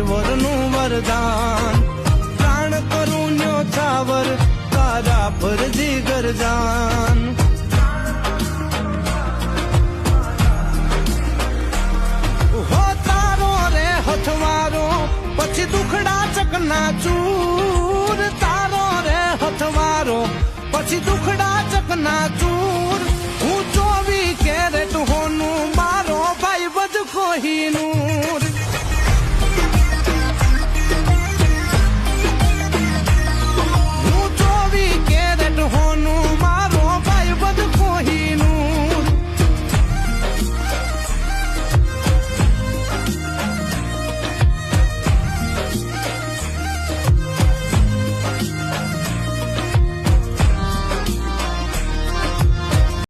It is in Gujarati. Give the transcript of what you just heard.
ઈશ્વરનું વરદાન પ્રાણ કરું ન્યોછાવર તારા પર જીગર જાન હો તારો રે હથવારો પછી દુખડા ચકના ચૂર તારો રે હથવારો પછી દુખડા ચકના ચૂર હું 24 કેરેટ હોનું મારો ભાઈ બજ કોહીનું